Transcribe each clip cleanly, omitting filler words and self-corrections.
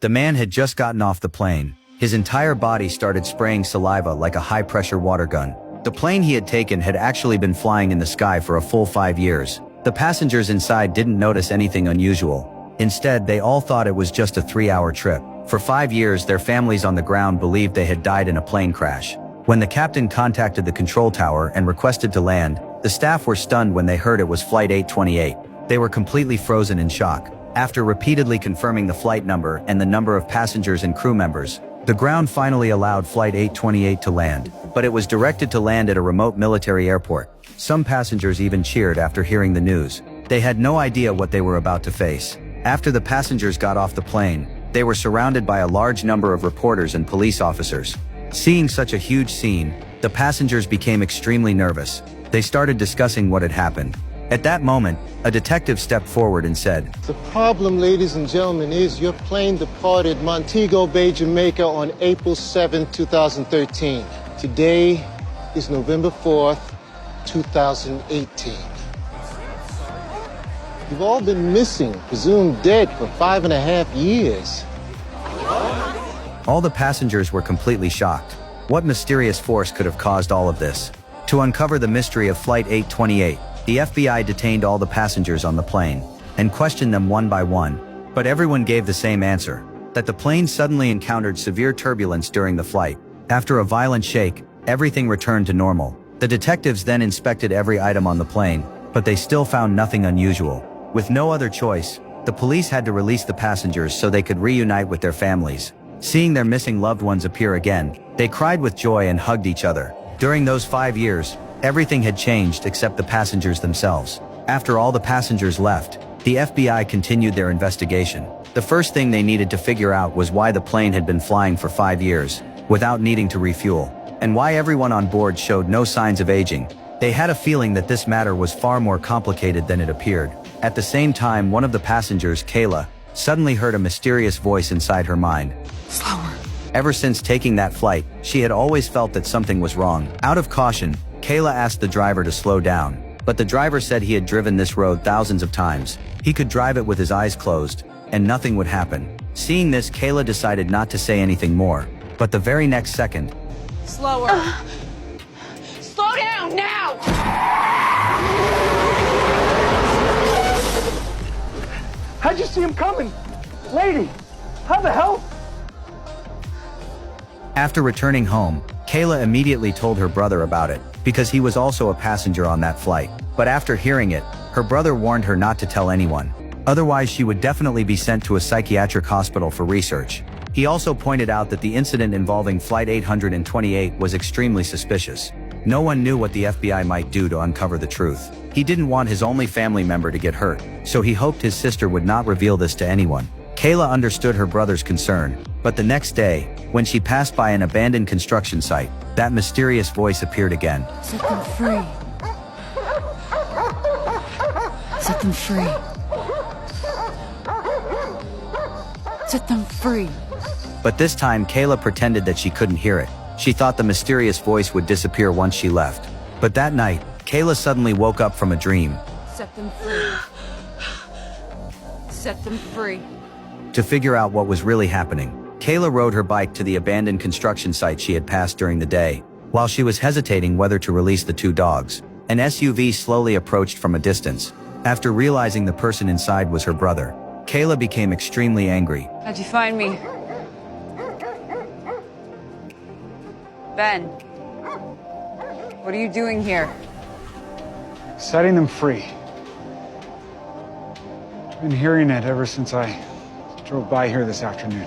The man had just gotten off the plane. His entire body started spraying saliva like a high-pressure water gun. The plane he had taken had actually been flying in the sky for a full 5 years. The passengers inside didn't notice anything unusual. Instead, they all thought it was just a 3-hour trip. For 5 years, their families on the ground believed they had died in a plane crash. When the captain contacted the control tower and requested to land, the staff were stunned when they heard it was Flight 828. They were completely frozen in shock. After repeatedly confirming the flight number and the number of passengers and crew members, the ground finally allowed Flight 828 to land, but it was directed to land at a remote military airport. Some passengers even cheered after hearing the news. They had no idea what they were about to face. After the passengers got off the plane, they were surrounded by a large number of reporters and police officers. Seeing such a huge scene, the passengers became extremely nervous. They started discussing what had happened. At that moment, a detective stepped forward and said, "The problem, ladies and gentlemen, is your plane departed Montego Bay, Jamaica on April 7, 2013. Today is November 4th, 2018. You've all been missing, presumed dead for 5.5 years. All the passengers were completely shocked. What mysterious force could have caused all of this? To uncover the mystery of Flight 828, the FBI detained all the passengers on the plane and questioned them one by one, but everyone gave the same answer, that the plane suddenly encountered severe turbulence during the flight. After a violent shake, everything returned to normal. The detectives then inspected every item on the plane, but they still found nothing unusual. With no other choice, the police had to release the passengers so they could reunite with their families. Seeing their missing loved ones appear again, they cried with joy and hugged each other. During those 5 years, everything had changed except the passengers themselves. After all the passengers left, the FBI continued their investigation. The first thing they needed to figure out was why the plane had been flying for 5 years, without needing to refuel, and why everyone on board showed no signs of aging. They had a feeling that this matter was far more complicated than it appeared. At the same time, one of the passengers, Kayla, suddenly heard a mysterious voice inside her mind. Slower. Ever since taking that flight, she had always felt that something was wrong. Out of caution, Kayla asked the driver to slow down, but the driver said he had driven this road thousands of times. He could drive it with his eyes closed, and nothing would happen. Seeing this, Kayla decided not to say anything more, but the very next second, Slower. Slow down now! How'd you see him coming? Lady, how the hell? After returning home, Kayla immediately told her brother about it, because he was also a passenger on that flight. But after hearing it, her brother warned her not to tell anyone. Otherwise, she would definitely be sent to a psychiatric hospital for research. He also pointed out that the incident involving Flight 828 was extremely suspicious. No one knew what the FBI might do to uncover the truth. He didn't want his only family member to get hurt, so he hoped his sister would not reveal this to anyone. Kayla understood her brother's concern, but the next day, when she passed by an abandoned construction site, that mysterious voice appeared again. Set them free. Set them free. Set them free. But this time, Kayla pretended that she couldn't hear it. She thought the mysterious voice would disappear once she left. But that night, Kayla suddenly woke up from a dream. Set them free. Set them free. To figure out what was really happening, Kayla rode her bike to the abandoned construction site she had passed during the day. While she was hesitating whether to release the 2 dogs, an SUV slowly approached from a distance. After realizing the person inside was her brother, Kayla became extremely angry. How'd you find me? Ben. What are you doing here? Setting them free. I've been hearing it ever since I drove by here this afternoon.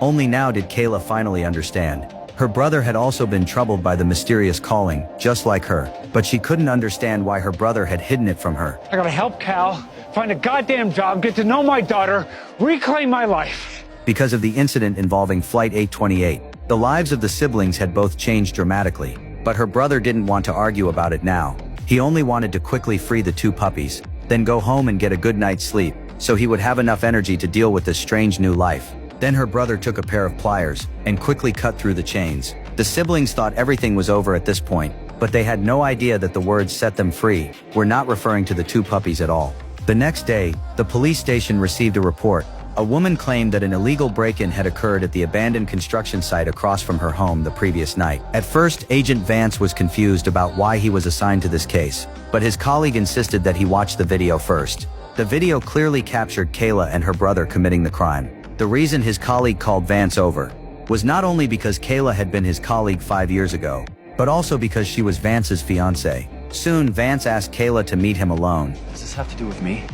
Only now did Kayla finally understand. Her brother had also been troubled by the mysterious calling, just like her, but she couldn't understand why her brother had hidden it from her. I gotta help Cal, find a goddamn job, get to know my daughter, reclaim my life. Because of the incident involving Flight 828, the lives of the siblings had both changed dramatically, but her brother didn't want to argue about it now. He only wanted to quickly free the 2 puppies, then go home and get a good night's sleep, so he would have enough energy to deal with this strange new life. Then her brother took a pair of pliers and quickly cut through the chains. The siblings thought everything was over at this point, but they had no idea that the words "set them free" were not referring to the 2 puppies at all. The next day, the police station received a report A woman claimed that an illegal break-in had occurred at the abandoned construction site across from her home the previous night. At first, Agent Vance was confused about why he was assigned to this case, but his colleague insisted that he watch the video first. The video clearly captured Kayla and her brother committing the crime. The reason his colleague called Vance over was not only because Kayla had been his colleague 5 years ago, but also because she was Vance's fiancée. Soon, Vance asked Kayla to meet him alone. Does this have to do with me?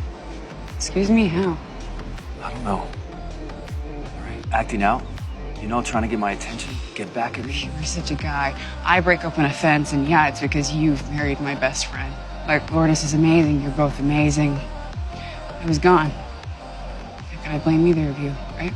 Excuse me, how? I don't know. All right, acting out. You know, trying to get my attention, get back at me. You're such a guy. I break open a fence, and yeah, it's because you've married my best friend. Like, Lourdes is amazing. You're both amazing. I was gone. How can I blame either of you, right?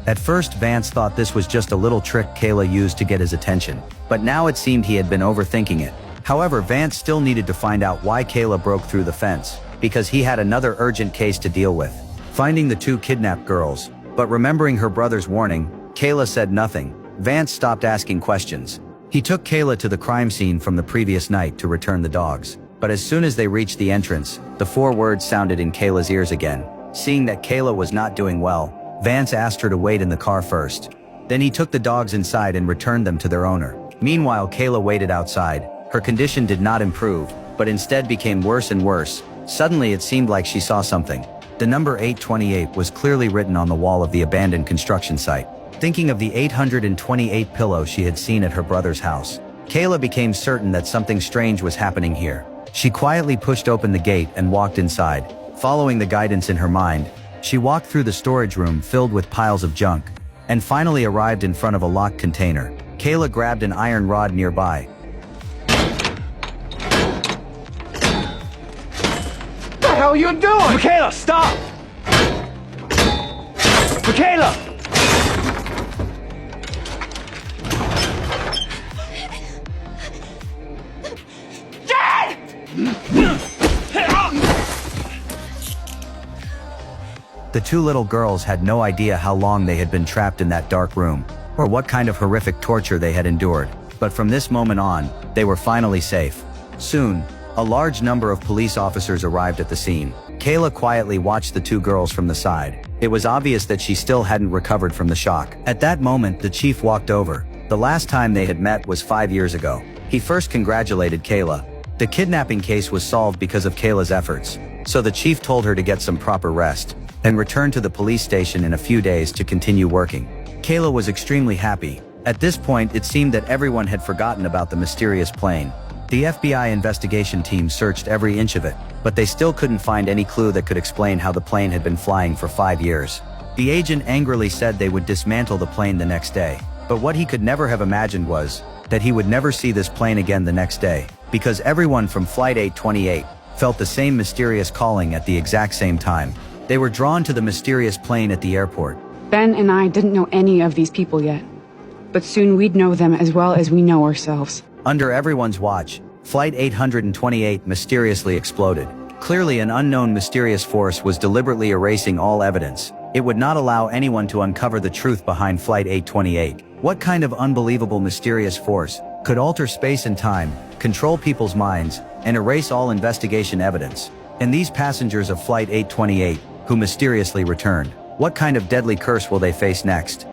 At first, Vance thought this was just a little trick Kayla used to get his attention, but now it seemed he had been overthinking it. However, Vance still needed to find out why Kayla broke through the fence, because he had another urgent case to deal with. Finding the two kidnapped girls, but remembering her brother's warning, Kayla said nothing. Vance stopped asking questions. He took Kayla to the crime scene from the previous night to return the dogs. But as soon as they reached the entrance, the 4 words sounded in Kayla's ears again. Seeing that Kayla was not doing well, Vance asked her to wait in the car first. Then he took the dogs inside and returned them to their owner. Meanwhile, Kayla waited outside. Her condition did not improve, but instead became worse and worse. Suddenly it seemed like she saw something. The number 828 was clearly written on the wall of the abandoned construction site. Thinking of the 828 pillow she had seen at her brother's house, Kayla became certain that something strange was happening here. She quietly pushed open the gate and walked inside. Following the guidance in her mind, she walked through the storage room filled with piles of junk, and finally arrived in front of a locked container. Kayla grabbed an iron rod nearby. What the hell are you doing? Michaela, stop! Michaela! The 2 little girls had no idea how long they had been trapped in that dark room, or what kind of horrific torture they had endured. But from this moment on, they were finally safe. Soon, a large number of police officers arrived at the scene. Kayla quietly watched the 2 girls from the side. It was obvious that she still hadn't recovered from the shock. At that moment, the chief walked over. The last time they had met was 5 years ago. He first congratulated Kayla. The kidnapping case was solved because of Kayla's efforts, so the chief told her to get some proper rest and return to the police station in a few days to continue working. Kayla was extremely happy. At this point, it seemed that everyone had forgotten about the mysterious plane. The FBI investigation team searched every inch of it, but they still couldn't find any clue that could explain how the plane had been flying for 5 years. The agent angrily said they would dismantle the plane the next day, but what he could never have imagined was that he would never see this plane again the next day, because everyone from Flight 828 felt the same mysterious calling at the exact same time. They were drawn to the mysterious plane at the airport. Ben and I didn't know any of these people yet, but soon we'd know them as well as we know ourselves. Under everyone's watch, Flight 828 mysteriously exploded. Clearly, an unknown mysterious force was deliberately erasing all evidence. It would not allow anyone to uncover the truth behind Flight 828. What kind of unbelievable mysterious force could alter space and time, control people's minds, and erase all investigation evidence? And these passengers of Flight 828, who mysteriously returned, what kind of deadly curse will they face next?